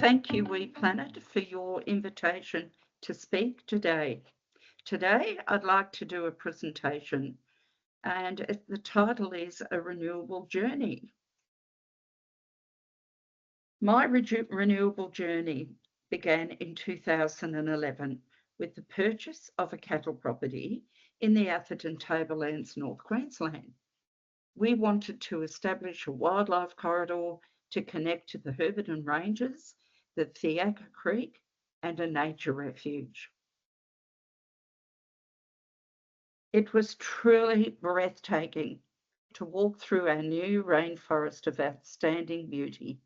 thank you, WePlanet, for your invitation to speak today. Today, I'd like to do a presentation, and the title is A Renewable Journey. My renewable journey began in 2011 with the purchase of a cattle property in the Atherton Tablelands, North Queensland. We wanted to establish a wildlife corridor to connect to the Herberton Ranges, the Thiaka Creek, and a nature refuge. It was truly breathtaking to walk through our new rainforest of outstanding beauty.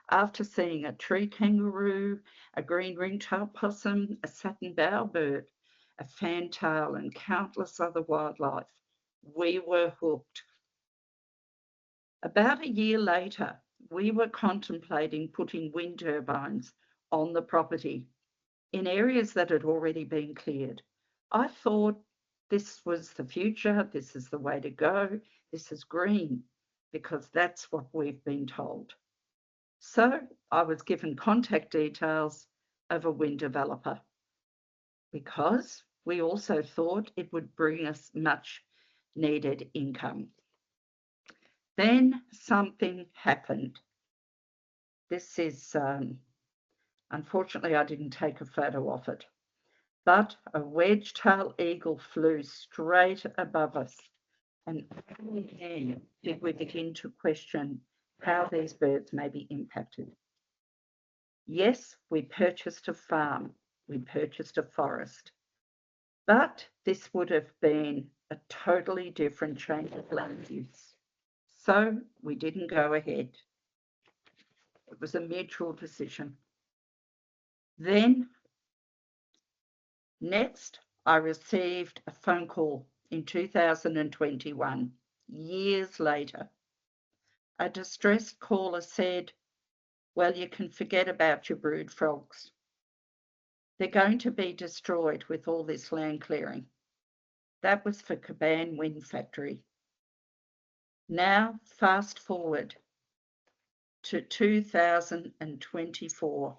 After seeing a tree kangaroo, a green ring-tailed possum, a satin bowerbird, a fantail, and countless other wildlife, we were hooked. About a year later, we were contemplating putting wind turbines on the property in areas that had already been cleared. I thought this was the future, this is the way to go, this is green, because that's what we've been told. So I was given contact details of a wind developer because we also thought it would bring us much needed income. Then something happened. This is, unfortunately, I didn't take a photo of it, but a wedge-tailed eagle flew straight above us, and only then did we begin to question how these birds may be impacted. Yes, we purchased a farm, we purchased a forest, but this would have been a totally different change of land use. So we didn't go ahead. It was a mutual decision. Then, next, I received a phone call in 2021, years later. A distressed caller said, well, you can forget about your brood frogs. They're going to be destroyed with all this land clearing. That was for Caban Wind Factory. Now, fast forward to 2024.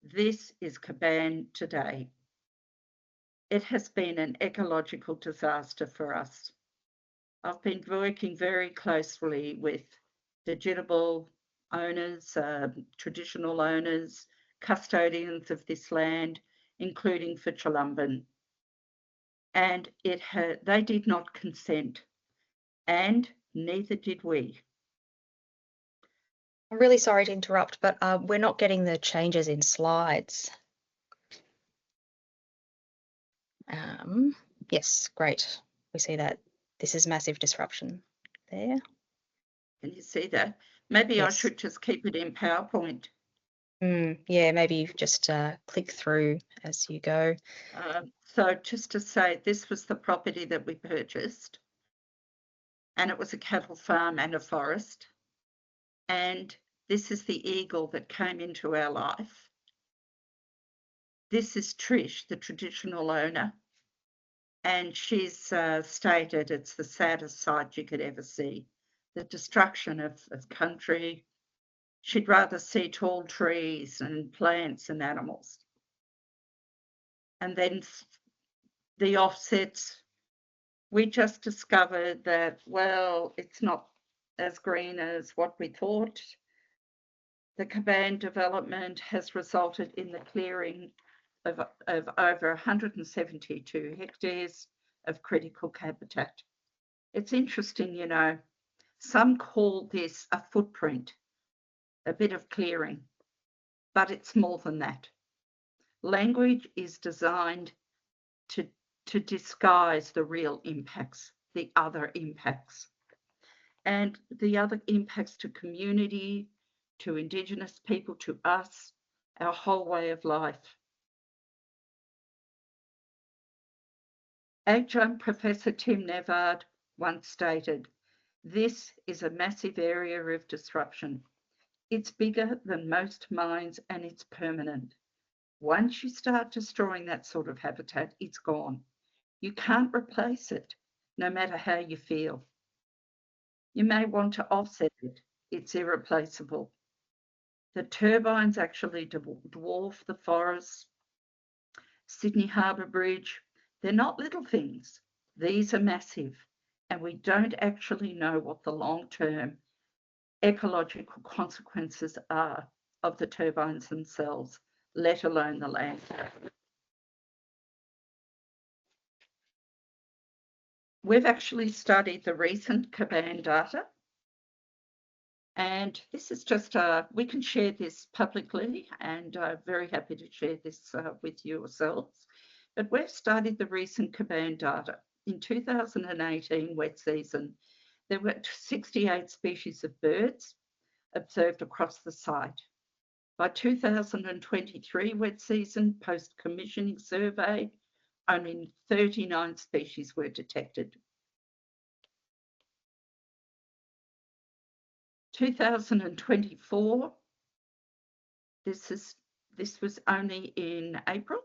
This is Caban today. It has been an ecological disaster for us. I've been working very closely with digital owners, traditional owners, custodians of this land, including for Chulumban. And they did not consent, and neither did we. I'm really sorry to interrupt, but we're not getting the changes in slides. Yes, great. We see that. This is massive disruption there. Can you see that? Maybe Yes. I should just keep it in PowerPoint. Yeah, maybe just click through as you go. So just to say, this was the property that we purchased, and it was a cattle farm and a forest. And this is the eagle that came into our life. This is Trish, the traditional owner, and she's stated it's the saddest sight you could ever see. The destruction of country. She'd rather see tall trees and plants and animals. And then the offsets, we just discovered that, well, it's not as green as what we thought. The Caban development has resulted in the clearing of over 172 hectares of critical habitat. It's interesting, you know, some call this a footprint, a bit of clearing, but it's more than that. Language is designed to disguise the real impacts, the other impacts. And the other impacts to community, to Indigenous people, to us, our whole way of life. Adjunct Professor Tim Nevard once stated, this is a massive area of disruption. It's bigger than most mines and it's permanent. Once you start destroying that sort of habitat, it's gone. You can't replace it, no matter how you feel. You may want to offset it. It's irreplaceable. The turbines actually dwarf the forests. Sydney Harbour Bridge, they're not little things. These are massive, and we don't actually know what the long-term ecological consequences are of the turbines themselves, let alone the land. We've actually studied the recent Caban data, and this is just, we can share this publicly, and I'm very happy to share this with yourselves. But we've studied the recent Caban data. In 2018 wet season, there were 68 species of birds observed across the site. By 2023 wet season, post-commissioning survey, only 39 species were detected. 2024, this was only in April.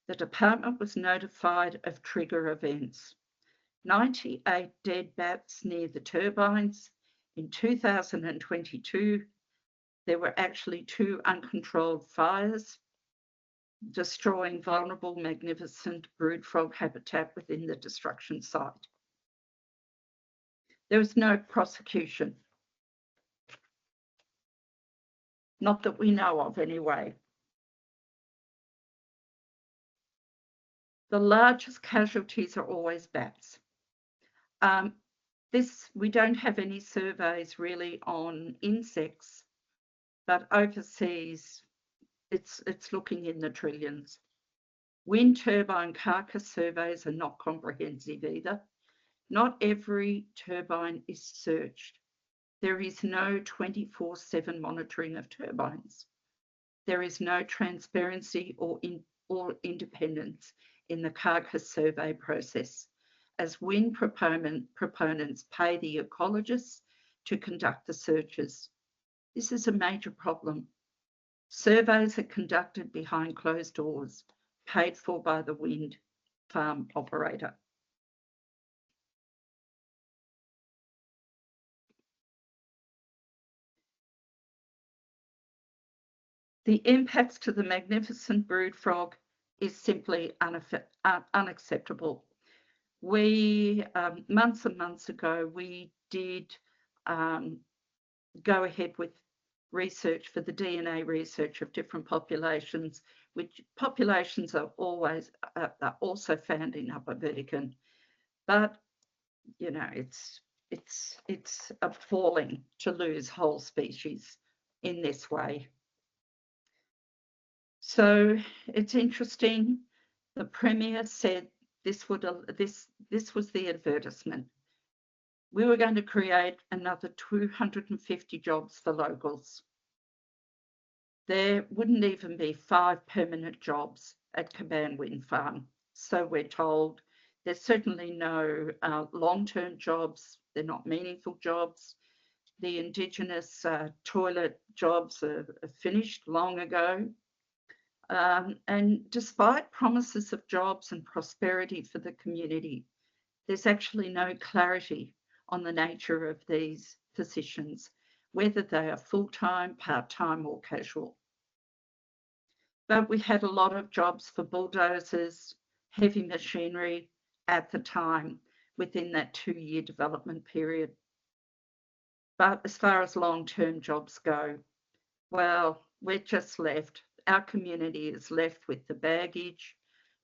The department was notified of trigger events. 98 dead bats near the turbines. In 2022, there were actually 2 uncontrolled fires, destroying vulnerable, magnificent brood frog habitat within the destruction site. There was no prosecution. Not that we know of anyway. The largest casualties are always bats. We don't have any surveys really on insects, but overseas, it's looking in the trillions. Wind turbine carcass surveys are not comprehensive either. Not every turbine is searched. There is no 24/7 monitoring of turbines. There is no transparency or independence in the carcass survey process, as wind proponents pay the ecologists to conduct the searches. This is a major problem. Surveys are conducted behind closed doors, paid for by the wind farm operator. The impacts to the magnificent brood frog is simply unacceptable. We, months and months ago, we did go ahead with research for the DNA research of different populations, which populations are always are also found in Upper Vertigan. But, you know, it's appalling to lose whole species in this way. So it's interesting. The Premier said this was the advertisement. We were going to create another 250 jobs for locals. There wouldn't even be 5 permanent jobs at Caban Wind Farm. So we're told. There's certainly no long-term jobs. They're not meaningful jobs. The Indigenous toilet jobs are finished long ago. And despite promises of jobs and prosperity for the community, there's actually no clarity on the nature of these positions, whether they are full-time, part-time or casual. But we had a lot of jobs for bulldozers, heavy machinery at the time within that 2-year development period. But as far as long-term jobs go, well, we're just left. Our community is left with the baggage,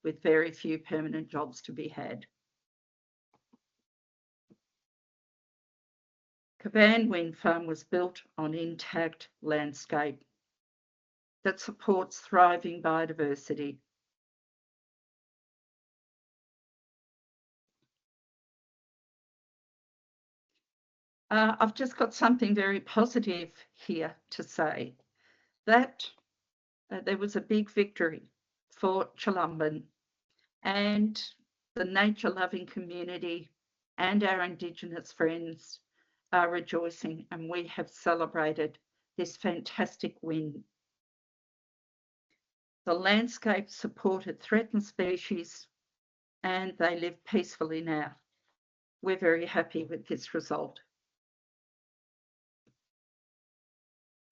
with very few permanent jobs to be had. Caban Wind Farm was built on intact landscape that supports thriving biodiversity. I've just got something very positive here to say, that there was a big victory for Chulumban, and the nature-loving community and our Indigenous friends are rejoicing, and we have celebrated this fantastic win. The landscape supported threatened species and they live peacefully now. We're very happy with this result.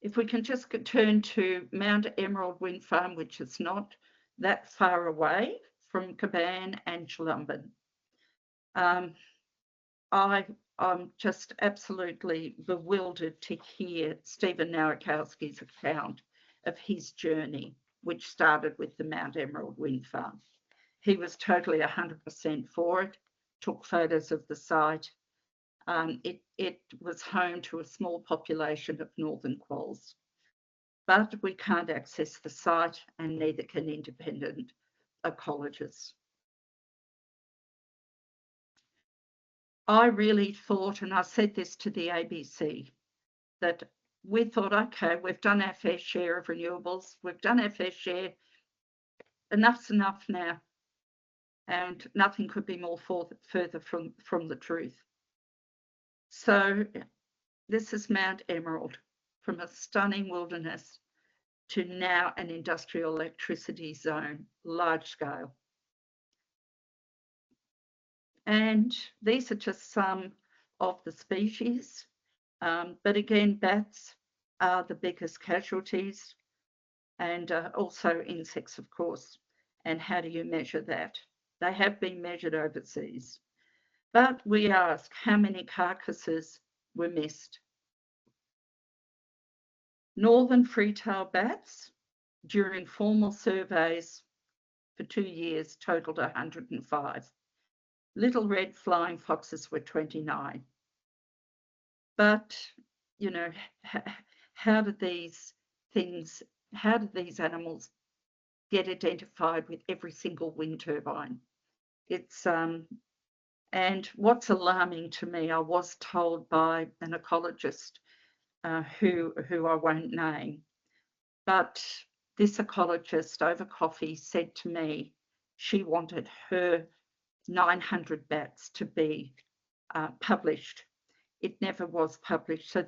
If we can just turn to Mount Emerald Wind Farm, which is not that far away from Caban and Chilumban. I'm just absolutely bewildered to hear Stephen Nowakowski's account of his journey, which started with the Mount Emerald Wind Farm. He was totally 100% for it, took photos of the site. It was home to a small population of northern quolls. But we can't access the site, and neither can independent ecologists. I really thought, and I said this to the ABC, that we thought, okay, we've done our fair share of renewables, we've done our fair share, enough's enough now, and nothing could be more further from the truth. So this is Mount Emerald, from a stunning wilderness to now an industrial electricity zone, large scale. And these are just some of the species. But again, bats are the biggest casualties, and also insects, of course. And how do you measure that? They have been measured overseas. But we ask, how many carcasses were missed? Northern free-tailed bats, during formal surveys for 2 years, totaled 105. Little red flying foxes were 29. But, you know, how did these animals get identified with every single wind turbine? And what's alarming to me, I was told by an ecologist who I won't name, but this ecologist over coffee said to me she wanted her 900 bats to be published. It never was published. So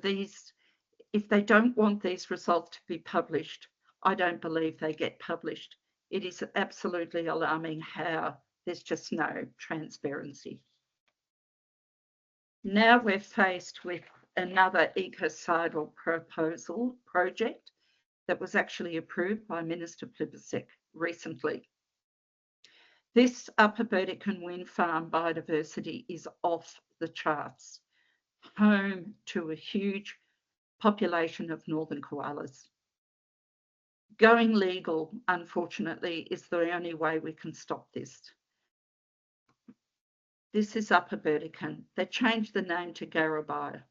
if they don't want these results to be published, I don't believe they get published. It is absolutely alarming how there's just no transparency. Now we're faced with another ecocidal project that was actually approved by Minister Plibersek recently. This Upper Burdekin wind farm biodiversity is off the charts, home to a huge population of northern koalas. Going legal, unfortunately, is the only way we can stop this. This is Upper Burdekin. They changed the name to Garabaya.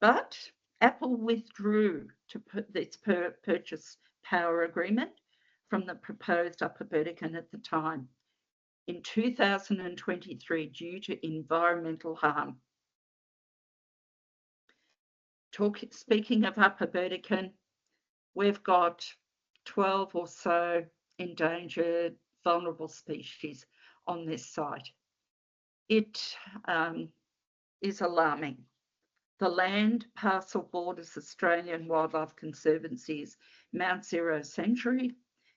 But Apple withdrew to put this purchase power agreement from the proposed Upper Burdekin at the time in 2023 due to environmental harm. Speaking of Upper Burdekin, we've got 12 or so endangered, vulnerable species on this site. It is alarming. The land parcel borders Australian Wildlife Conservancy's Mount Zero Sanctuary.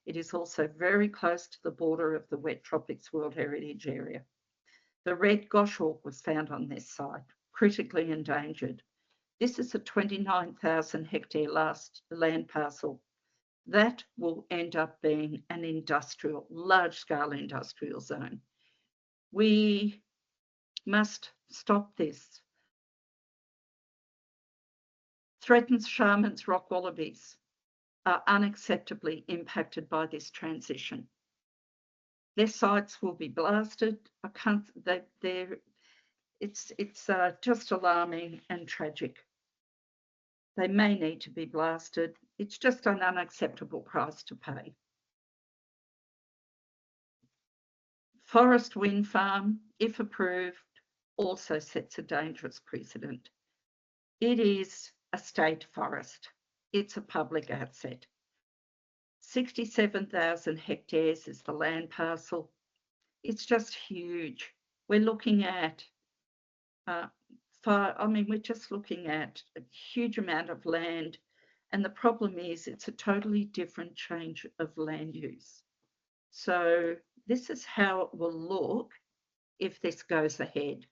It is also very close to the border of the Wet Tropics World Heritage Area. The red goshawk was found on this site, critically endangered. This is a 29,000 hectare land parcel. That will end up being an large-scale industrial zone. We must stop this. Threatened Sharman's rock wallabies are unacceptably impacted by this transition. Their sites will be blasted. It's just alarming and tragic. They may need to be blasted. It's just an unacceptable price to pay. Forest wind farm, if approved, also sets a dangerous precedent. It is a state forest. It's a public asset. 67,000 hectares is the land parcel. It's just huge. We're looking at we're just looking at a huge amount of land, and the problem is it's a totally different change of land use. So this is how it will look if this goes ahead.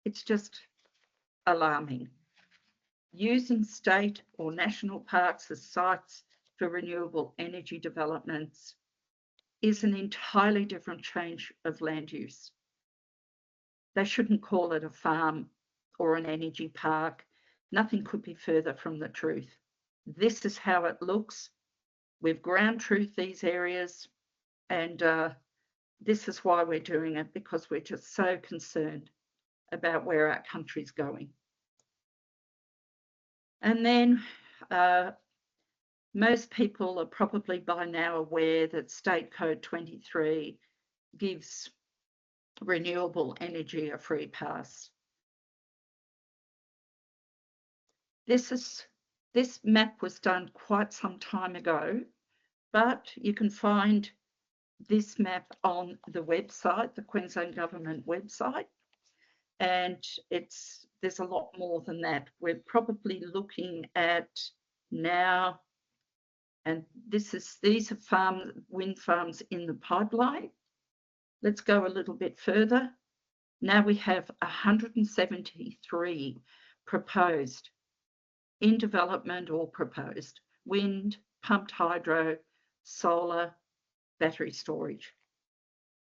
It's just alarming. using state or national parks as sites for renewable energy developments is an entirely different change of land use. They shouldn't call it a farm or an energy park. Nothing could be further from the truth. This is how it looks. We've ground truthed these areas, and this is why we're doing it, because we're just so concerned about where our country's going. And then most people are probably by now aware that State Code 23 gives renewable energy a free pass. This map was done quite some time ago, but you can find this map on the website, the Queensland Government website, and there's a lot more than that. We're probably looking at now, and these are wind farms in the pipeline. Let's go a little bit further. Now we have 173 proposed, in development or proposed: wind, pumped hydro, solar, battery storage.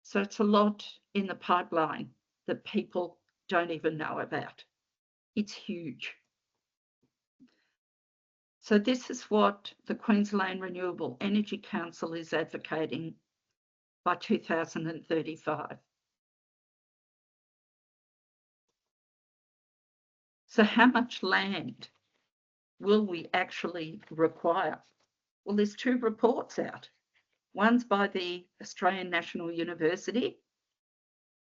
So it's a lot in the pipeline that people don't even know about. It's huge. So this is what the Queensland Renewable Energy Council is advocating by 2035. So how much land will we actually require? Well, there's two reports out. One's by the Australian National University.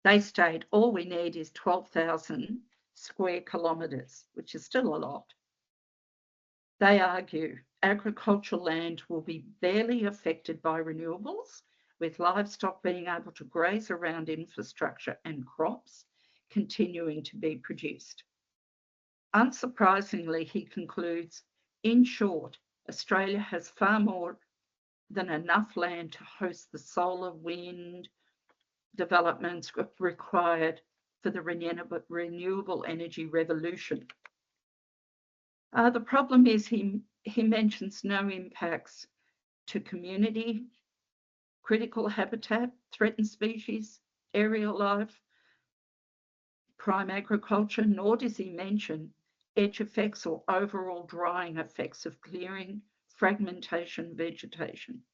They state all we need is 12,000 square kilometres, which is still a lot. They argue agricultural land will be barely affected by renewables, with livestock being able to graze around infrastructure and crops continuing to be produced. Unsurprisingly, he concludes, in short, Australia has far more than enough land to host the solar, wind developments required for the renewable energy revolution. The problem is he mentions no impacts to community, critical habitat, threatened species, aerial life, prime agriculture, nor does he mention edge effects or overall drying effects of clearing, fragmentation, vegetation.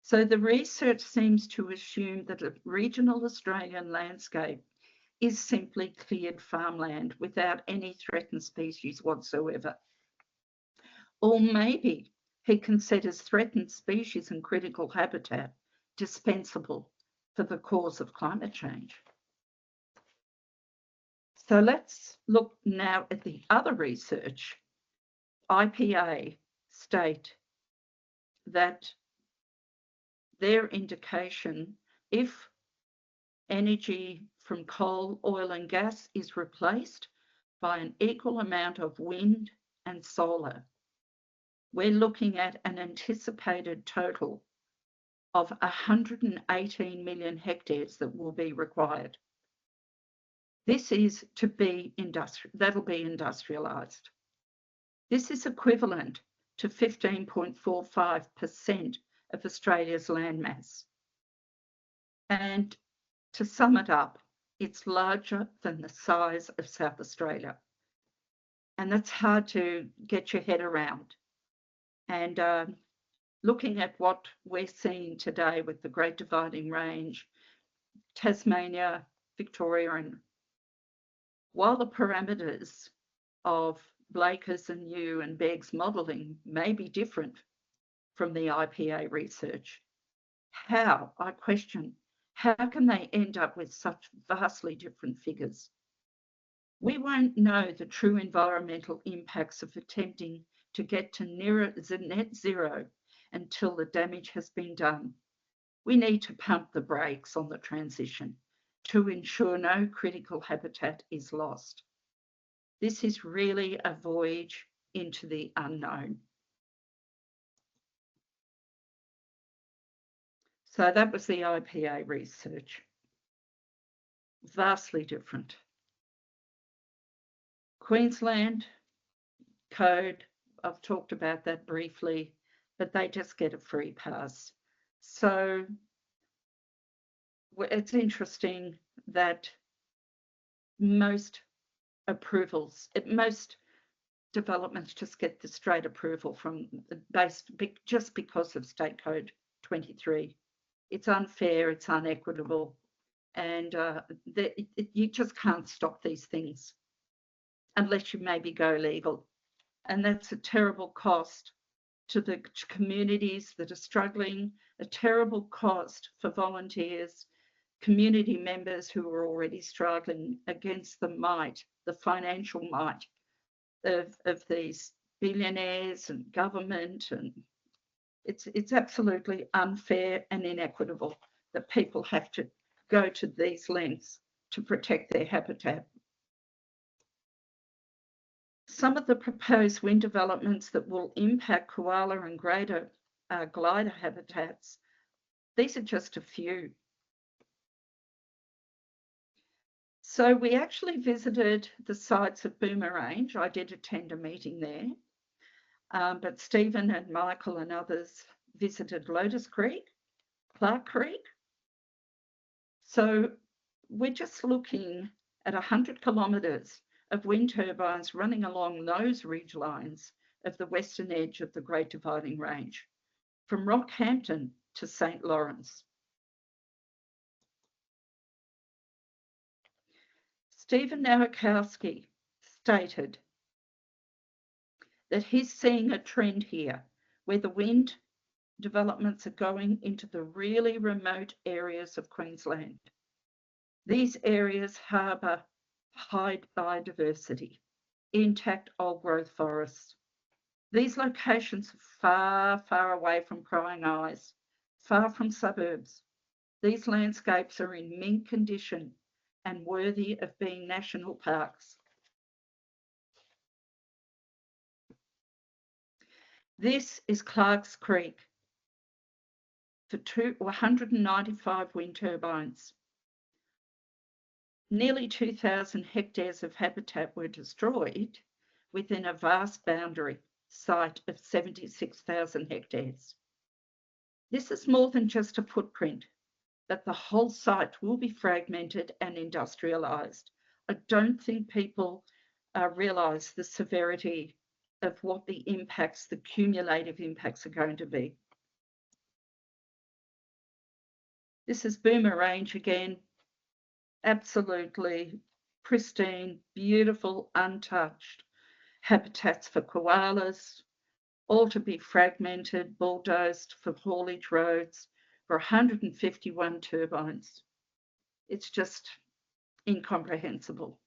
So the research seems to assume that a regional Australian landscape is simply cleared farmland without any threatened species whatsoever. Or maybe he considers threatened species and critical habitat dispensable for the cause of climate change. So let's look now at the other research. IPA state that their indication, if energy from coal, oil and gas is replaced by an equal amount of wind and solar, we're looking at an anticipated total of 118 million hectares that will be required. This is to be that'll be industrialised. This is equivalent to 15.45% of Australia's landmass. And to sum it up, it's larger than the size of South Australia. And that's hard to get your head around. And looking at what we're seeing today with the Great Dividing Range, Tasmania, Victoria, and while the parameters of Blakers and New and Begg's modelling may be different from the IPA research, how, I question, how can they end up with such vastly different figures? We won't know the true environmental impacts of attempting to get to net zero until the damage has been done. We need to pump the brakes on the transition to ensure no critical habitat is lost. This is really a voyage into the unknown. So that was the IPA research. Vastly different. Queensland, code, I've talked about that briefly, but they just get a free pass. So it's interesting that most developments just get the straight approval from just because of State Code 23. It's unfair, it's unequitable, and you just can't stop these things unless you maybe go legal. And that's a terrible cost to the communities that are struggling, a terrible cost for volunteers, community members who are already struggling against the financial might of these billionaires and government. And it's absolutely unfair and inequitable that people have to go to these lengths to protect their habitat. Some of the proposed wind developments that will impact koala and greater glider habitats, these are just a few. So we actually visited the sites of Boomerange. I did attend a meeting there, but Stephen and Michael and others visited Lotus Creek, Clark Creek. So we're just looking at 100 kilometres of wind turbines running along those ridge lines of the western edge of the Great Dividing Range, from Rockhampton to St. Lawrence. Stephen Nowakowski stated that he's seeing a trend here where the wind developments are going into the really remote areas of Queensland. These areas harbour high biodiversity, intact old growth forests. These locations are far, far away from prying eyes, far from suburbs. These landscapes are in mint condition and worthy of being national parks. This is Clark's Creek for 195 wind turbines. Nearly 2,000 hectares of habitat were destroyed within a vast boundary site of 76,000 hectares. This is more than just a footprint, that the whole site will be fragmented and industrialised. I don't think people realise the severity of what the impacts, the cumulative impacts are going to be. This is Boomerange again, absolutely pristine, beautiful, untouched habitats for koalas, all to be fragmented, bulldozed for haulage roads for 151 turbines. It's just incomprehensible.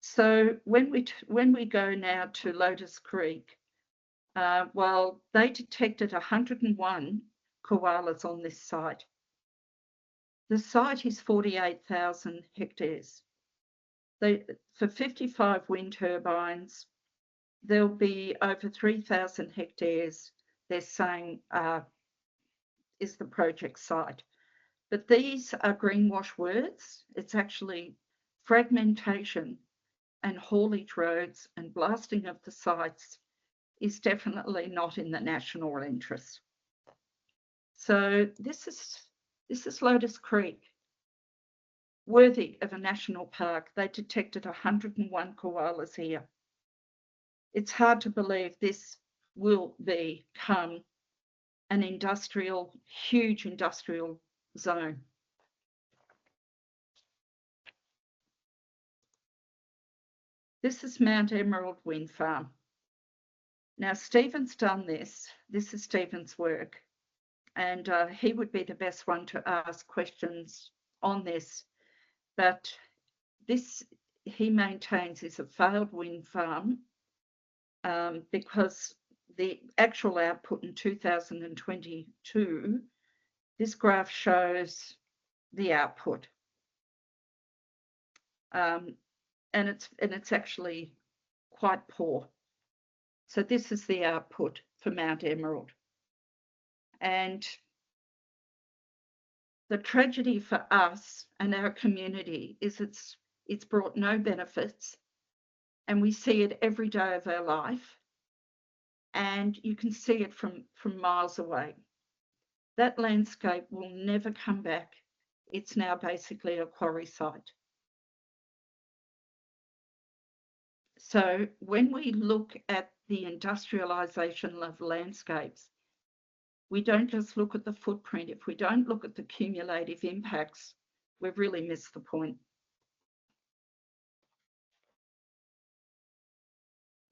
So when we go now to Lotus Creek, well, they detected 101 koalas on this site. The site is 48,000 hectares. For 55 wind turbines, there'll be over 3,000 hectares, they're saying, is the project site. But these are greenwash words. It's actually fragmentation and haulage roads and blasting of the sites is definitely not in the national interest. So this is Lotus Creek, worthy of a national park. They detected 101 koalas here. It's hard to believe this will become an huge industrial zone. This is Mount Emerald Wind Farm. Now, Stephen's done this. This is Stephen's work, and he would be the best one to ask questions on this. But this, he maintains, is a failed wind farm because the actual output in 2022, this graph shows the output. And it's actually quite poor. So this is the output for Mount Emerald. And the tragedy for us and our community is it's brought no benefits and we see it every day of our life, and you can see it from miles away. That landscape will never come back. It's now basically a quarry site. So when we look at the industrialisation of landscapes, we don't just look at the footprint. If we don't look at the cumulative impacts, we've really missed the point.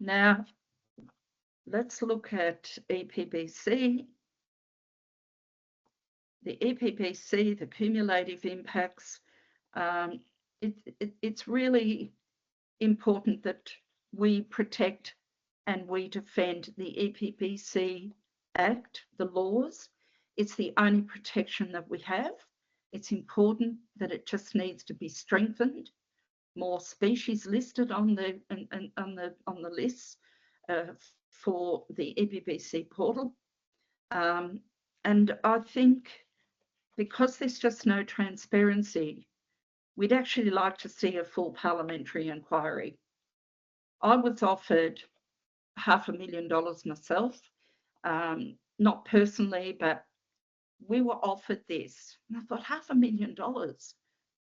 Now, let's look at EPBC. The EPBC, the cumulative impacts, it's really important that we protect and we defend the EPBC Act, the laws. It's the only protection that we have. It's important that it just needs to be strengthened. More species listed on the lists for the EPBC portal. And I think because there's just no transparency, we'd actually like to see a full parliamentary inquiry. I was offered $500,000 myself, not personally, but we were offered this. And I thought, $500,000?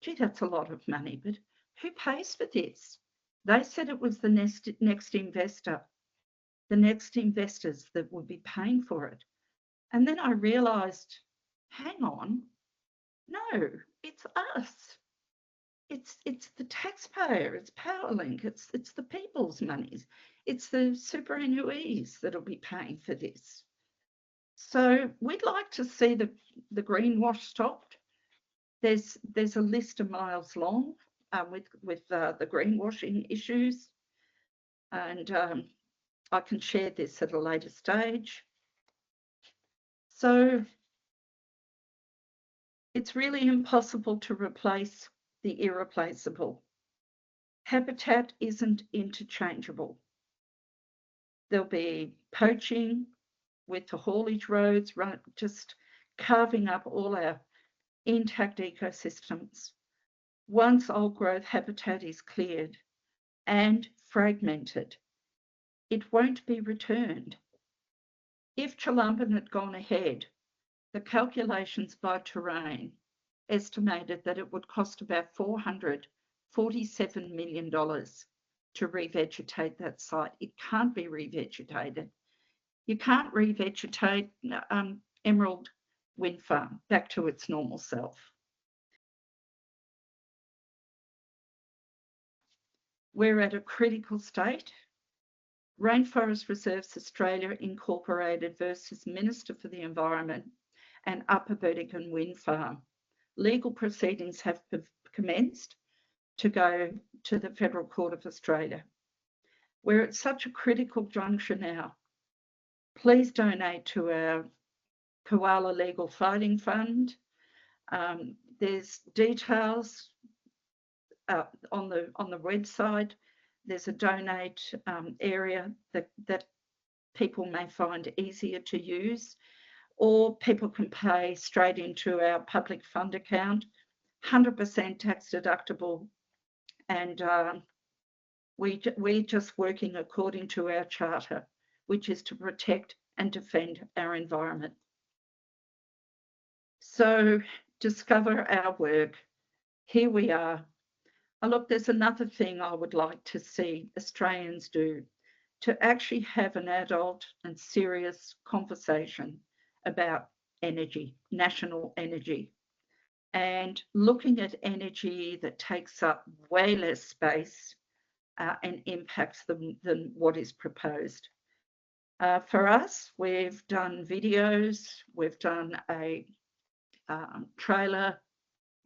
Gee, that's a lot of money, but who pays for this? They said it was the next investor, the next investors that would be paying for it. And then I realised, hang on, no, it's us. It's the taxpayer, it's Powerlink, it's the people's monies, it's the superannuees that'll be paying for this. So we'd like to see the greenwash stopped. There's a list of miles long with the greenwashing issues, and I can share this at a later stage. So it's really impossible to replace the irreplaceable. Habitat isn't interchangeable. There'll be poaching with the haulage roads, just carving up all our intact ecosystems. Once old growth habitat is cleared and fragmented, it won't be returned. If Chulumban had gone ahead, the calculations by Terrain estimated that it would cost about $447 million to revegetate that site. It can't be revegetated. You can't revegetate Emerald Wind Farm back to its normal self. We're at a critical state. Rainforest Reserves Australia Incorporated versus Minister for the Environment and Upper Vertigan Wind Farm. Legal proceedings have commenced to go to the Federal Court of Australia. We're at such a critical juncture now. Please donate to our Koala Legal Fighting Fund. There's details on the website. There's a donate area that people may find easier to use, or people can pay straight into our public fund account, 100% tax deductible, and we're just working according to our charter, which is to protect and defend our environment. So discover our work. Here we are. Oh, look, there's another thing I would like to see Australians do, to actually have an adult and serious conversation about energy, national energy, and looking at energy that takes up way less space and impacts than what is proposed. For us, we've done videos, we've done a trailer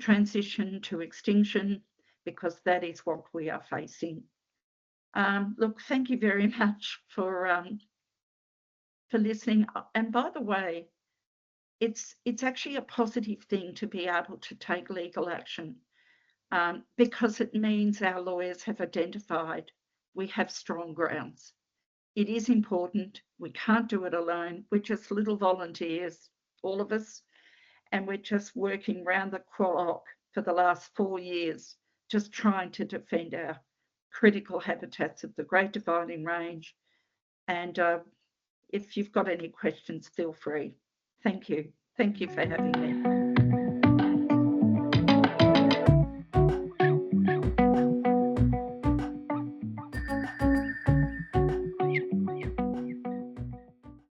transition to extinction, because that is what we are facing. Look, thank you very much for listening. And by the way, it's actually a positive thing to be able to take legal action, because it means our lawyers have identified we have strong grounds. It is important. We can't do it alone. We're just little volunteers, all of us, and we're just working round the clock for the last 4 years, just trying to defend critical habitats of the Great Dividing Range. And if you've got any questions, feel free. Thank you. Thank you for having me.